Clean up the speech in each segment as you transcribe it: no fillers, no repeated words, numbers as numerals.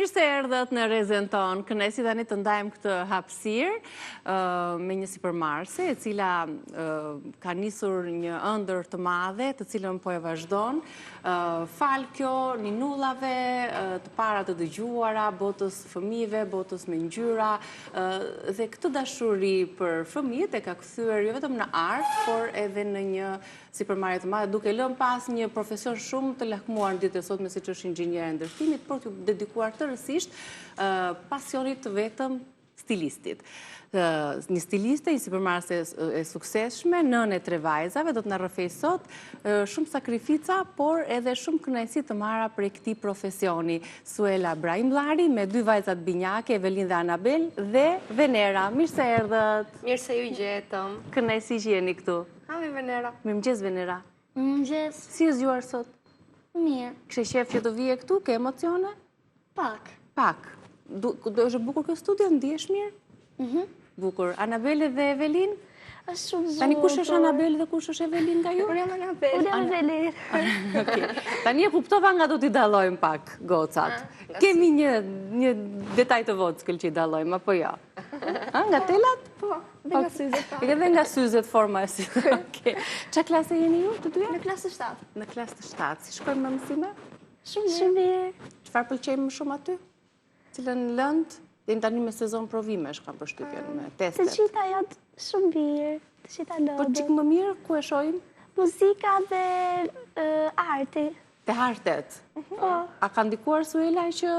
Mirë se erdhët në Rezën tonë, kënaqësi tani të ndajmë këtë hapësirë me një sipërmarrëse e cila ka nisur një ëndër të madhe, të cilën po e vazhdon. Fal kjo ninullave, të para të dëgjuara, botës fëmijëve, botës me ngjyra, dhe këtë dashuri për fëmijët e ka kthyer jo vetëm në art, por edhe në një sipërmarrje të madhe, duke lënë pas një profesion shumë të lakmuar në ditët e sotme, siç është inxhinier e ndërtimit, por të dedikuar tërësisht pasionit të vetëm stilistit. Një stiliste, një sipërmarrëse e suksesshme, nënë e 3 vajzave, do të na rrëfej sot shumë sakrifica, por edhe shumë kënaqësi të marra prej këtij profesioni. Suela Brahimllari me 2 vajzat binjake, Evelin dhe Anabel, dhe Venera. Mirë se erdhët. Mirë se ju gjetëm. Kënaqësi që jeni këtu. Havi Venera. Mirëmëngjes Venera. Mëngjes. Si e zgjuar sot? Mirë. Kishe qef që të vije këtu, ke emocione? Pak. Pak. Do është bukur kjo studio, ndihesh mirë? Bukur. Anabel dhe Evelin? Është shumë bukur. Tani kush është Anabel dhe kush është Evelin nga ju? Unë jam Anabel. Unë jam Evelin. Okej. Tani e kuptova nga do t'i dallojmë pak gocat. Kemi një detaj të votë s'këll që i dallojmë, apo jo? Nga telat? Po, dhe nga syzet. Edhe nga syzet forma e syzet. Okej. Çfarë klase jeni ju të dyja? Në klasë 7. Në klasë të 7. Si shkojmë me mësime? Shumë mirë. Çfarë pëlqej më shumë aty? Cilën lëndë? Dhe tani me sezon provimesh kam përshtypjen me testet. Të gjitha janë shumë mirë. Të gjitha lodë. Po çik më mirë ku e shohim? Muzika dhe arti. Te artet. Po. A ka ndikuar Suela që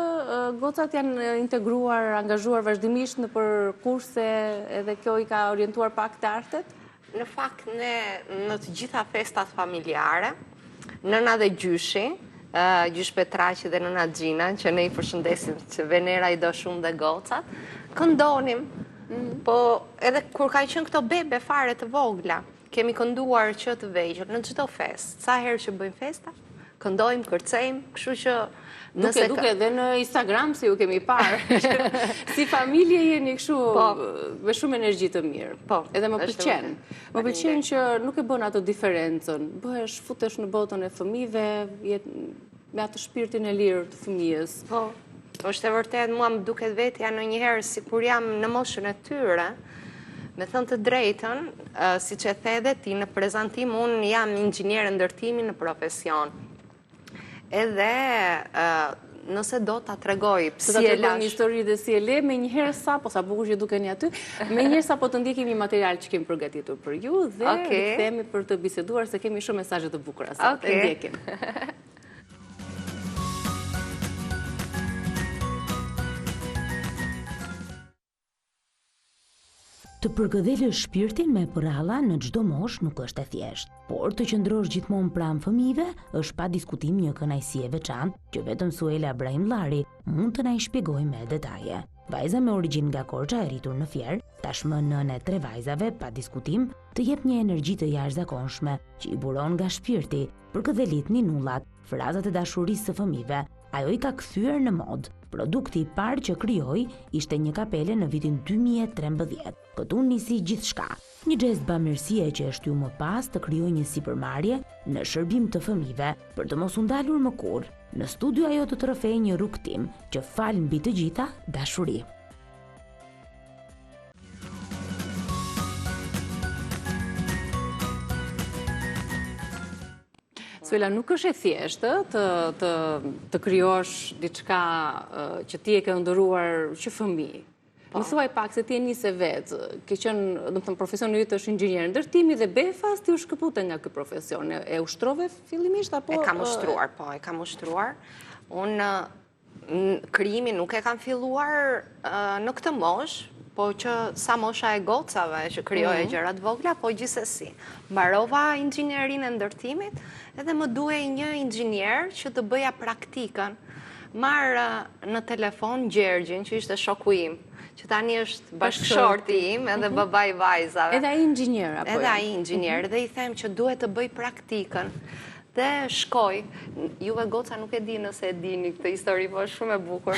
gocat janë integruar, angazhuar vazhdimisht në për kurse edhe kjo i ka orientuar pak te artet? Në fakt, në të gjitha festat familjare, nëna dhe gjyshi, Gjysh Petraqi dhe nëna Gjina, që ne i përshëndesim që Venera i do shumë dhe gocat, këndonim. Po edhe kur ka qenë këto bebe fare të vogla, kemi kënduar që të vegjël në çdo fest. Sa herë që bëjmë festa, këndojmë, kërcejmë, kështu që Duke edhe në Instagram si ju kemi parë. Si familje jeni kështu me shumë energji të mirë. Po. Edhe më pëlqen. Më pëlqen që nuk e bën ato diferencën. Futesh në botën e fëmijëve, me atë shpirtin e lirë të fëmijës. Po. Është e vërtet, mua më duket vetja ndonjëherë sikur jam në moshën e tyre. Me thënë të drejtën, siç e the edhe ti në prezantim, unë jam inxhinier e ndërtimi në profesion. Edhe nëse do ta tregoj si e lash. Një histori dhe si e le, me njëherë sa, po sa bukur që dukeni aty, me njëherë sa po të ndjekim një material që kemi përgatitur për ju dhe kthehemi për të biseduar se kemi shumë mesazhe të bukura sot. E ndjekim. Të përgëdhelësh shpirtin me përralla në çdo moshë nuk është e thjeshtë, por të qëndrosh gjithmonë pranë fëmijëve është pa diskutim një kënaqësi e veçantë që vetëm Suela Brahimllari mund të na i shpjegojë me detaje. Vajza me origjinë nga Korça e rritur në Fier, tashmë nënë e 3 vajzave, pa diskutim, të jep një energji të jashtëzakonshme që i buron nga shpirti, përgëdhelit ninullat, frazat e dashurisë së fëmijëve. Ajo i ka kthyer në mod. Produkti i parë që krijoi ishte një kapele në vitin 2013. Këtu nisi gjithçka. Një gest bamirësie që e shtyu më pas të krijojë një sipërmarrje në shërbim të fëmijëve, për të mos u ndalur më kurrë. Në studio ajo të rrëfej një rrugtim që fal mbi të gjitha dashuri. Suela, nuk është e thjeshtë të krijosh diçka që ti e ke ndëruar që fëmijë. Më thuaj pak se ti e nisi vetë, ke qenë, domethënë profesioni yt është inxhinier ndërtimi dhe befas ti u shkëpute nga ky profesion. E ushtrove fillimisht apo? E kam ushtruar, po, e kam ushtruar. Unë krijimin nuk e kam filluar në këtë moshë, po që sa mosha e gocave që krijoje gjërat vogla, po gjithsesi. Mbarova inxhinierinë e ndërtimit, edhe më duhej një inxhinier që të bëja praktikën. Marr në telefon Gjergjin, që ishte shoku im, që tani është bashkëshorti im, edhe baba i vajzave. Edhe ai inxhinier apo? Edhe ai inxhinier, dhe i them që duhet të bëj praktikën. Dhe shkoj, juve goca nuk e di nëse e dini këtë histori, po është shumë e bukur.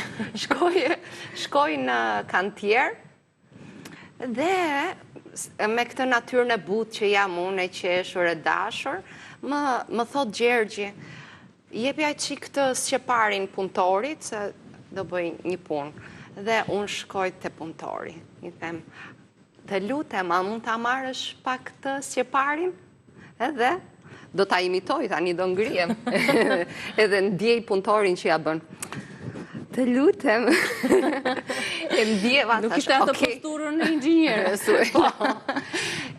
Shkoj në kantier, dhe me këtë natyrën e butë që jam unë, e qeshur, e dashur, më thot Gjergji, jepi ai çik këtë sqeparin punëtorit, se do bëj një punë. Dhe unë shkoj te punëtori. I them, të lutem, a mund ta marrësh pak të sqeparin? Edhe do ta imitoj, tani do ngrihem. Edhe ndjej punëtorin që ja bën. Të lutem. E ndjeva Nuk ishte atë posturën e inxhinierës.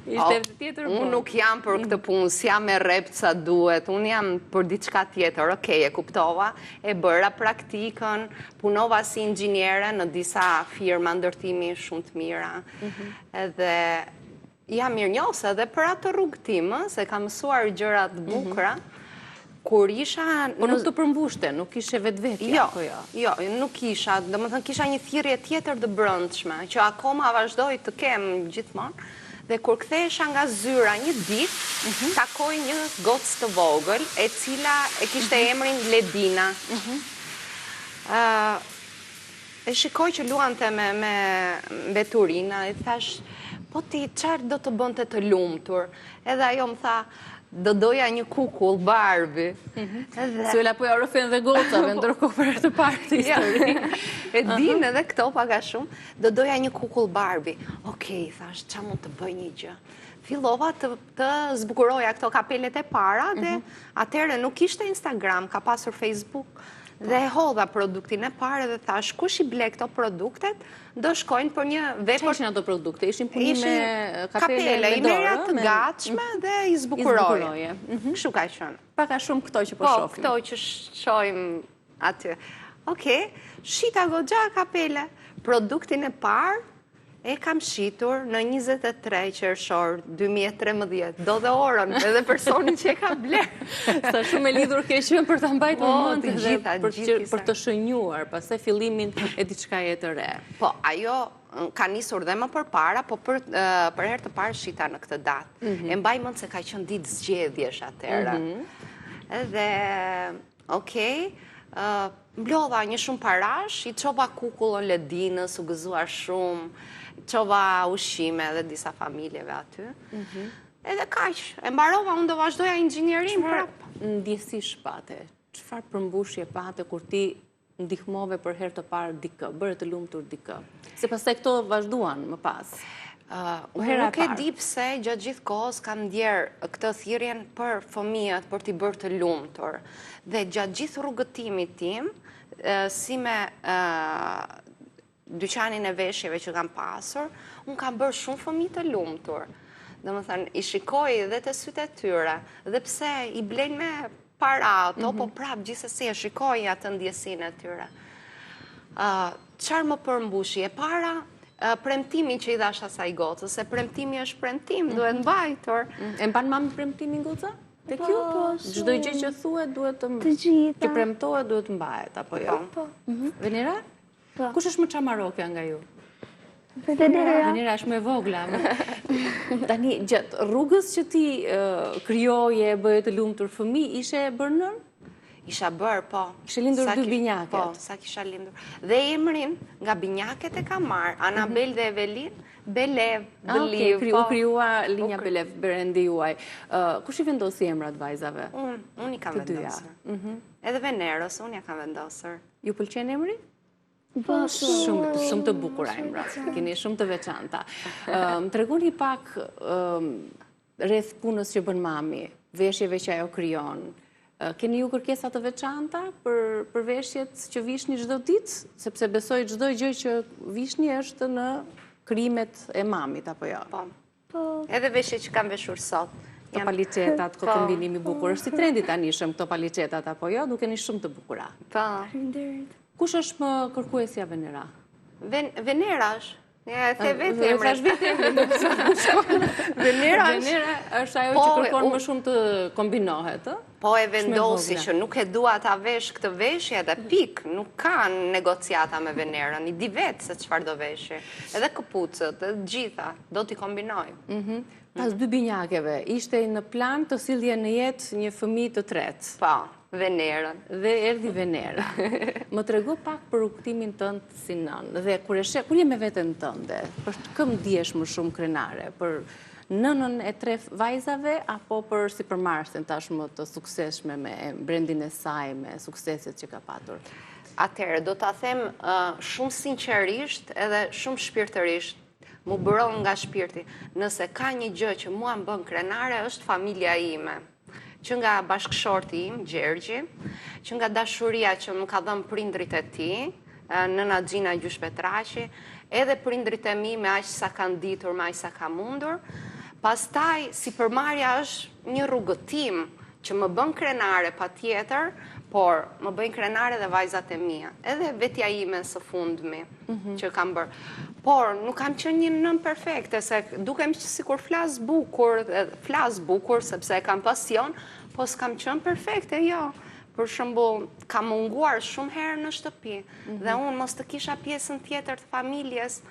Ishte tjetër punë. Unë nuk jam për këtë punë, s'jam e rrept sa duhet, unë jam për diçka tjetër. Okej, e kuptova, e bëra praktikën, punova si inxhiniere në disa firma ndërtimi shumë të mira. Edhe jam mirënjohës edhe për atë rrugtim, se kam mësuar gjëra të bukura. Kur isha... Po nuk të përmbushte, nuk ishe vetvetja, apo jo? Jo, nuk isha, domethënë kisha një thirrje tjetër të brendshme, që akoma vazhdoj të kem gjithmonë. Dhe kur kthehesha nga zyra një ditë, takoj një gocë të vogël, e cila e kishte emrin Ledina. E shikoj që luante me mbeturina, e thash, po ti çfarë do të bënte të lumtur? Edhe ajo më tha, do doja një kukull Barbie. Suela po ja rrëfen dhe gocave, ndërkohë për të parë të histori. E din edhe këto paga shumë, do doja një kukull Barbie. Okej, thash, qa mund të bëj një gjë? Fillova të zbukuroja këto kapelet e para, dhe atëherë nuk ishte Instagram, ka pasur Facebook, dhe e hodha produktin e parë dhe thash, kush i ble këto produktet, do shkojnë për një vepër... Qa ishin ato produkte? Ishin punime kapele i merja të gatshme dhe i zbukuroje. Kështu ka qenë. Paka shumë këto që po shofim. Po, këto që shojmë aty. Okej, shita goxha kapele. Produktin e parë e kam shitur në 23 qershor 2013. Do dhe orën, edhe personin që e ka blerë. Sa shumë e lidhur ke qenë për të mbajtur mend dhe për të shënjuar, pastaj fillimin e diçkaje të re. Po, ajo ka nisur dhe më përpara, po për herë të parë shita në këtë datë. E mbaj mend se ka qenë ditë zgjedhjesh atëherë. Edhe, okej, mblodha një shumë parash, i çova kukullën Ledinës, u gëzuar shumë, çova ushqime edhe disa familjeve aty. Edhe kaq, e mbarova, unë do vazhdoja inxhinierin prap. Ndjesish pate? Çfarë përmbushje pate kur ti ndihmove për herë të parë dikë, bëre të lumtur dikë? Se pastaj këto vazhduan më pas. Unë nuk e di pse gjatë gjithë kohës kam ndjerë këtë thirrjen për fëmijët, për t'i bërë të lumtur. Dhe gjatë gjithë rrugëtimit tim, si me dyqanin e veshjeve që kam pasur, unë kam bërë shumë fëmijë të lumtur. Domethënë, i shikoj dhe të sytë e tyre, dhe pse i blejnë me para ato, po prapë gjithsesi e shikoj atë ndjesinë e tyre. Çfarë më përmbushi? E para, premtimi që i dhash asaj gocës, se premtimi është premtim, duhet mbajtur. E mban mami premtimin goca? Tek ju? Çdo gjë që thuhet duhet të gjitha. që premtohet duhet të mbahet, apo jo? Po. Venera? Po. Kush është më çamarokja nga ju? Venera. Venera është më e vogla. Tani, gjatë rrugës që ti krijoje, bëje të lumtur fëmijë, ishe bërë nën? Isha bërë, po. Ishe lindur dy binjaket? Po, sa kisha lindur. Dhe emrin nga binjaket e ka marrë, Anabel dhe Evelin, Belev, Beliv. U krijua linja Belev, berendi juaj. Kush i vendosi emrat vajzave? Unë i kam vendosur. Edhe Venerës, unë ja kam vendosur. Ju pëlqen emri? Po, Shumë të bukura emrat, keni shumë të veçanta. Më tregoni pak rreth punës që bën mami, veshjeve që ajo krijon. Keni ju kërkesa të veçanta për veshjet që vishni çdo ditë, sepse besoj çdo gjë që vishni është në krijimet e mamit, apo jo? Po. Edhe veshjet që kam veshur sot. Këto paliçetat, këto kombinimi bukur, është si trendi tanishëm këto paliçetat, apo jo? Dukeni shumë të bukura. Po. Kush është më kërkuesja Venera? Venera është. Ja, the vetë emrin. Thash vetë emrin. Venera është ajo që kërkon më shumë të kombinohet, ë? Po e vendosi që nuk e dua ta vesh këtë veshje dhe pik, nuk ka negociata me Venerën, i di vetë se çfarë do veshje. Edhe këpucët, edhe gjitha, do t'i kombinoj. Pas dy binjakeve, ishte në plan të sillje në jetë një fëmijë të tretë. Po, Venerën. Dhe erdhi Venera. Më trego pak për rrugtimin tënd si nën. Dhe kur je me veten tënde, për kë ndihesh më shumë krenare? Për nënën e 3 vajzave apo për sipërmarrësen tashmë të suksesshme me brendin e saj, me sukseset që ka patur? Atëherë, do ta them shumë sinqerisht edhe shumë shpirtërisht, mu bëron nga shpirti. Nëse ka një gjë që mua më bën krenare, është familja ime. Që nga bashkëshorti im, Gjergji, që nga dashuria që më ka dhënë prindrit e tij, nëna Gjina Gjush Petraçi, edhe prindrit e mi me aq sa kanë ditur, me aq sa ka mundur. Pastaj, sipërmarrja është një rrugëtim që më bën krenare patjetër, por më bëjnë krenare dhe vajzat e mia, edhe vetja ime së fundmi që kam bërë. Por nuk kam qenë një nën perfekte, se dukem sikur flas bukur sepse kam pasion, po s'kam qenë perfekte, jo. Për shembull, kam munguar shumë herë në shtëpi, dhe unë mos të kisha pjesën tjetër të familjes,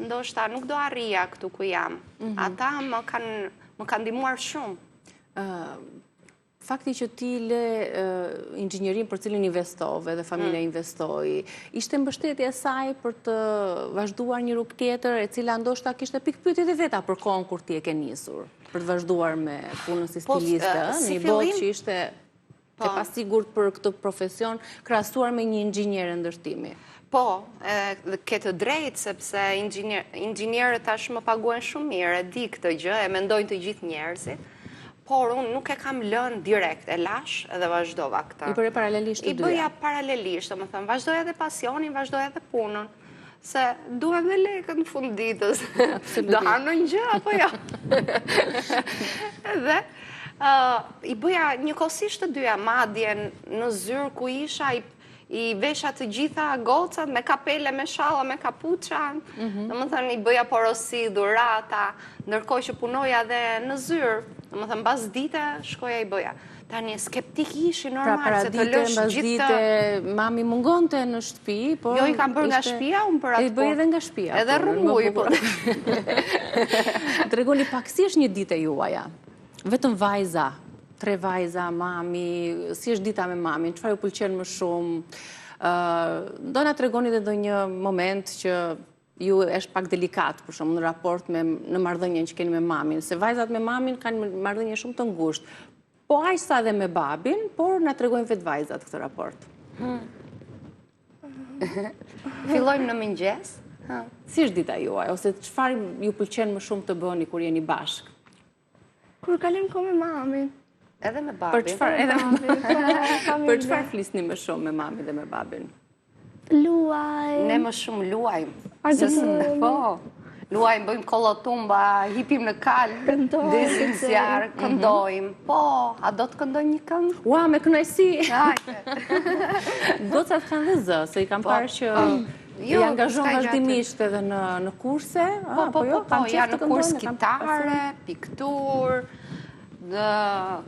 ndoshta nuk do arrija këtu ku jam. Ata më kanë ndihmuar shumë. Fakti që ti le inxhinierin për cilin investove dhe familja investoi, ishte mbështetje e saj për të vazhduar një rrugë tjetër, e cila ndoshta kishte pikpyetjet e veta për kohën kur ti e ke nisur, për të vazhduar me punën si stiliste, në një botë që ishte e pasigurt për këtë profesion, krahasuar me një inxhinier ndërtimi. Po, ke të drejtë, sepse inxhinierët tashmë paguhen shumë mirë, e di këtë gjë, e mendojnë të gjithë njerëzit. Por unë nuk e kam lënë direkt, e lash edhe vazhdova këtë. I bëre paralelisht të dyja? I bëja paralelisht, më thëmë, vazhdoj edhe pasionin, vazhdoj edhe punën. Se duhet dhe lekët në fund ditës. Do hanë në gjë, apo jo? Edhe, i bëja njëkohësisht të dyja, madje në zyrë ku isha, i vesha të gjitha gocat, me kapele, me shalla, me kapuça. Më thënë, i bëja porosi, dhurata, ndërkohë që punoja dhe në zyrë. Më thëmë, bas dite, shkoja i bëja. Tani, skeptik ishi normal, se të lësh gjithë të... mami mungonte në shtëpi, por... Jo, i kam bërë nga shtëpia, unë për atë e bëj edhe nga shtëpia. Edhe rrumuj, po. Tregoni pak, si është një ditë e juaja? Vetëm vajza, 3 vajza, mami, si është dita me mamin, çfarë ju pëlqen më shumë? Do na tregoni edhe ndonjë moment që ju është pak delikat, për shumë, në raport në marrëdhënien që keni me mamin, se vajzat me mamin kanë marrëdhënie shumë të ngushtë, po aq sa edhe me babin, por na tregojnë vetë vajzat këtë raport. Fillojmë në mëngjes. Si është dita juaj, ose çfarë ju pëlqen më shumë të bëni kur jeni bashkë? Kur kalojmë kohë me mamin. Edhe me babin. Për çfarë? Për çfarë flisni më shumë me mamin dhe me babin? Luaj. Ne më shumë luajmë. Argëtojmë. Po, luajmë, bëjmë kollotumba, hipim në kalë, disim zjarë, këndojmë. Po, a do të këndoj një këngë? Ua, me kënaqësi. Hajde. Gocat kanë dhe zë, se i kam parë që i angazhon vazhdimisht edhe në kurse. Po, janë në kurs kitare, piktur,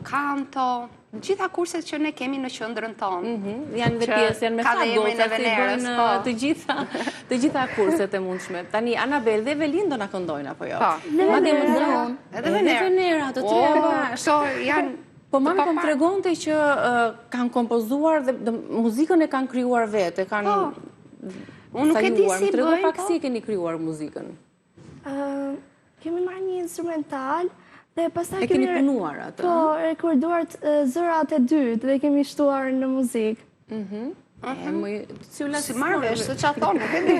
kanto, gjitha kurset që ne kemi në qendrën tonë. Janë dhe pjesë, janë me sa goca si bëjnë të gjitha kurset e mundshme. Tani, Anabel dhe Evelin do na këndojnë, apo jo? Edhe Venera, të treja bashkë. Po mami po më tregonte që kanë kompozuar dhe muzikën e kanë krijuar vetë, kanë unë nuk e di si bëjnë. bëjnë, pak si keni krijuar muzikën. Kemi marrë një instrumental dhe pastaj E keni punuar atë? Po, rekorduar zërat e dytë dhe kemi shtuar në muzikë. Si marrësh, se që thonë, nuk e di.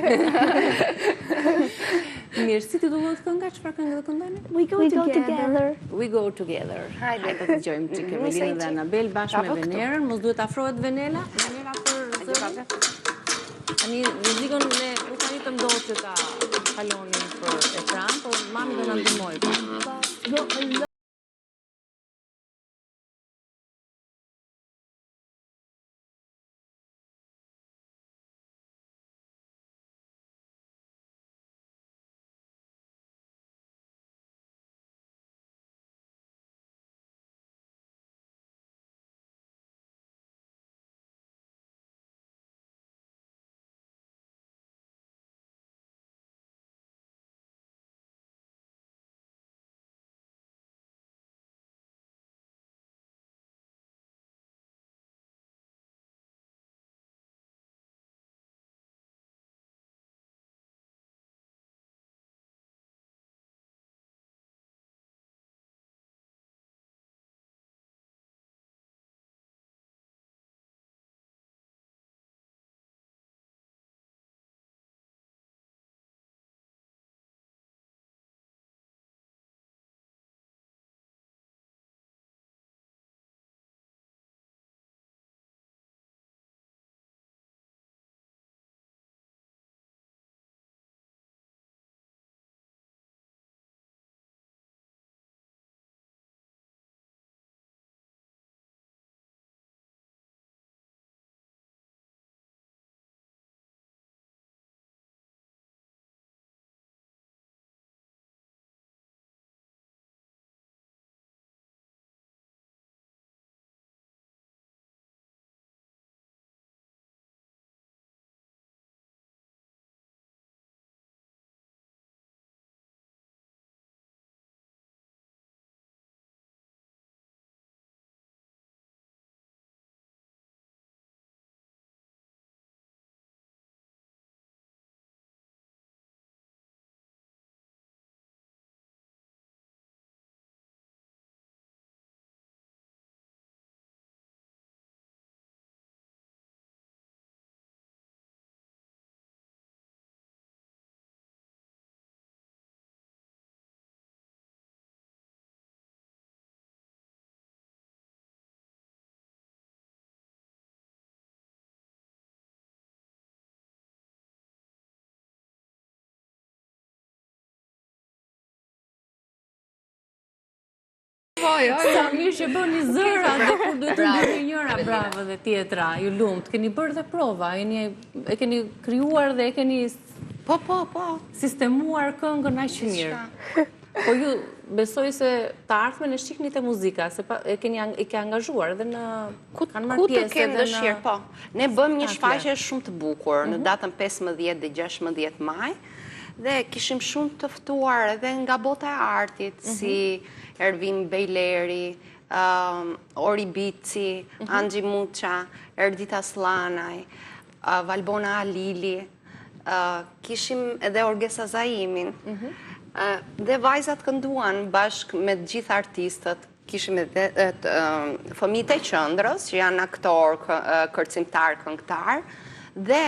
Mirë, si titullohet kënga, çfarë këngë do këndoni? We go together. We go together. Hajde të dëgjojmë çik Evelinën dhe Anabel bashkë me Venerën. Mos duhet afrohet Venela për zërin. Tani muzikën ne nuk arritëm dot që ta kalonin për ekran, por mami do na ndihmojë. Sa mirë që bëni zëra dhe kur duhet të bëni njëra bravo dhe tjetra, ju lumt. Keni bërë dhe prova, e keni krijuar dhe e keni Po. sistemuar këngën aq mirë. Po ju besoj se të ardhmen e shikni te muzika, se i ke angazhuar edhe në kanë marrë Ku të pjesë kemë edhe dëshirë, po. Ne bëjmë një shfaqje shumë të bukur në datën 15 dhe 16 maj, dhe kishim shumë të ftuar edhe nga bota e artit, si Ervin Bejleri, Ori Bici, Anxhi Muça, Erdita Slanaj, Valbona Alili, kishim edhe Orgesa Zaimin, dhe vajzat kënduan bashkë me të gjithë artistët. Kishim edhe fëmijët e qendrës, që janë aktor, kërcimtar, këngëtar, dhe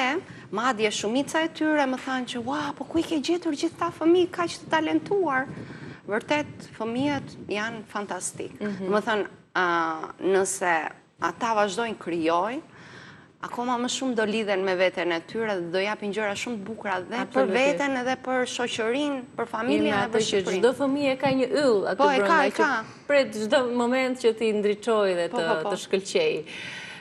madje shumica e tyre më thanë që "Ua, po ku i ke gjetur gjithë ta fëmijë kaq të talentuar?" Vërtet, fëmijët janë fantastik. Më thënë, nëse ata vazhdojnë krijojnë, akoma më shumë do lidhen me veten e tyre dhe do japin gjëra shumë të bukura dhe për veten edhe për shoqërinë, për familjen e për Shqipërinë. Çdo fëmijë ka një yll aty brenda që pret çdo moment që ti ndriçoj dhe të shkëlqej.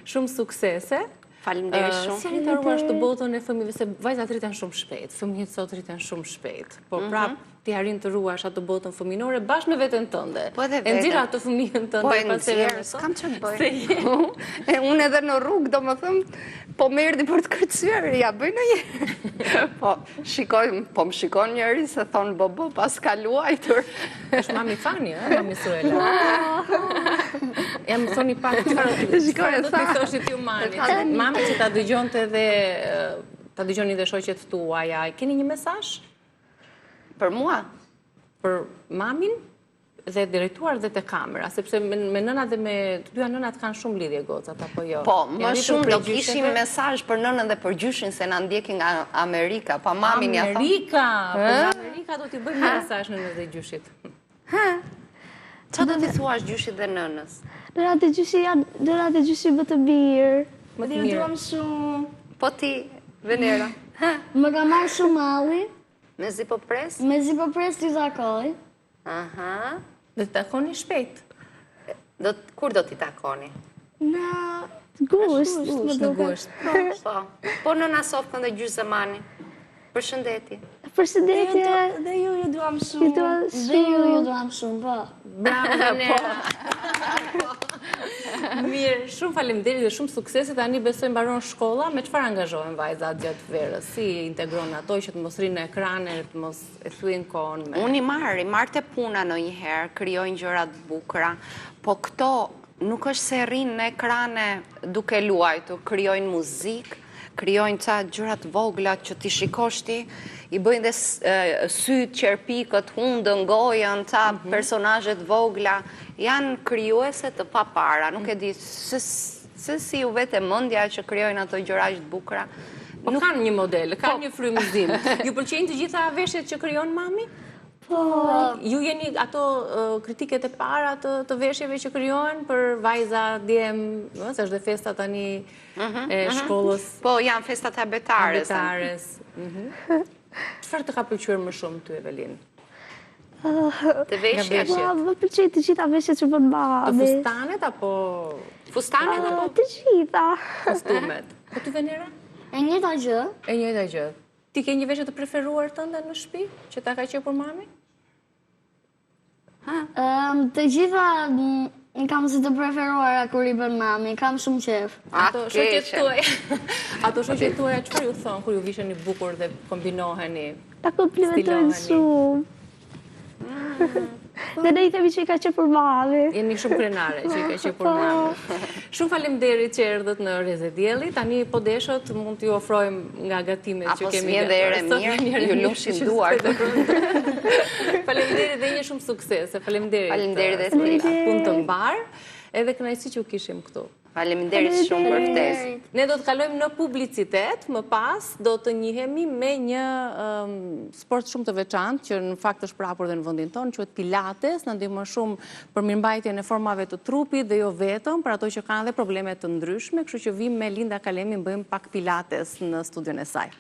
Shumë suksese. Faleminderit shumë. Si të ruash të botën e fëmijëve, se vajzat rriten shumë shpejt, fëmijët sot rriten shumë shpejt. Po prap ti arrin të ruash atë botën fëminore bashkë me veten tënde. Po edhe e nxjerr atë fëmijën tënde pas herë. S'kam çfarë bëj. Unë edhe në rrugë domethënë po më erdhi për të kërcyer, ja bëj ndonjëherë. Po më shikon njëri se thon bobo pas ka luajtur. Është mami Fani, mami Suela. Ja më thoni pak çfarë Shikoj do të thoshit ju mami që ta dëgjonte dhe ta dëgjoni dhe shoqet tuaja. Keni një mesazh? Për mua? Për mamin dhe drejtuar dhe te kamera, sepse me nënat dhe me të dyja nënat kanë shumë lidhje gocat, apo jo? Po, më shumë do kishim mesazh për nënën dhe për gjyshin se na ndjekin nga Amerika, pa mamin ja thon. Amerika! Po nga Amerika do t'i bëjmë një mesazh nënës dhe gjyshit. Çfarë do t'i thuash gjyshit dhe nënës? Lërat e gjyshi më të mirë. Më të mirë. Shumë. Po ti, Venera. Më ka marrë shumë malli. Me zi po pres? Me zi po pres t'i takoj. Aha. Dhe të takoni shpejt. Kur do t'i takoni? Në gusht. Në gusht. Po nëna Sofkën dhe gjysë Zemani. Përshëndetje. Përshëndetje. Dhe ju duam shumë. Dhe ju duam shumë, po. Bravo, Venera. Mirë, shumë faleminderit dhe shumë suksese. Tani besoj mbaron shkolla, me çfarë angazhohen vajzat gjatë verës? Si integron ato që të mos rinë në ekrane, të mos e thyen kohën me. Unë i marr te puna ndonjëherë, krijojnë gjëra të bukura, po këto nuk është se rinë në ekrane duke luajtur, krijojnë muzikë, krijojnë ca gjëra të vogla që ti shikosh ti, i bëjnë dhe syt, qerpikët, hundën, gojën, ca personazhe të vogla, janë krijuese të papara, nuk e di se si ju vetë mendja që krijojnë ato gjëra të bukura. Po kanë një model, kanë një frymëzim. Ju pëlqejnë të gjitha veshjet që krijon mami? Po. Ju jeni ato kritiket e para të veshjeve që krijohen për vajza, djem, se është dhe festa tani e shkollës. Po, janë festat e abetares. Çfarë të ka pëlqyer më shumë ty, Evelin? Të veshjet. Më pëlqej të gjitha veshjet që bën mami. Të fustanet apo fustanet apo të gjitha. kostumet? Po ty, Venera? E njëjta gjë. E njëjta gjë. Ti ke një veshje të preferuar tënde në shtëpi që ta ka qepur mami? Të gjitha kam si të preferuara kur i bën mami, kam shumë qef. Ato shoqet tuaja. Ato shoqet tuaja çfarë ju thon kur ju visheni bukur dhe kombinoheni? Ta komplimentojnë shumë. Dhe ne i themi që i ka qepur mami. Jeni shumë krenare që i ka qepur mami. Shumë faleminderit që erdhët në Rrezë Dielli. Tani po deshët mund t'ju ofrojmë nga gatimet që kemi gatuar. Apo s'vjen dhe ere mirë, ju lushin duart. Faleminderit dhe një shumë suksese. Faleminderit. Faleminderit dhe ti. Punë të mbar, edhe kënaqësi që u kishim këtu. Faleminderit shumë për ftesën. Ne do të kalojmë në publicitet, më pas do të njihemi me një sport shumë të veçantë që në fakt është prapur dhe në vendin tonë, quhet Pilates, na ndihmon shumë për mirëmbajtjen e formave të trupit dhe jo vetëm për ato që kanë dhe probleme të ndryshme, kështu që vim me Linda Kalemi bëjmë pak Pilates në studion e saj.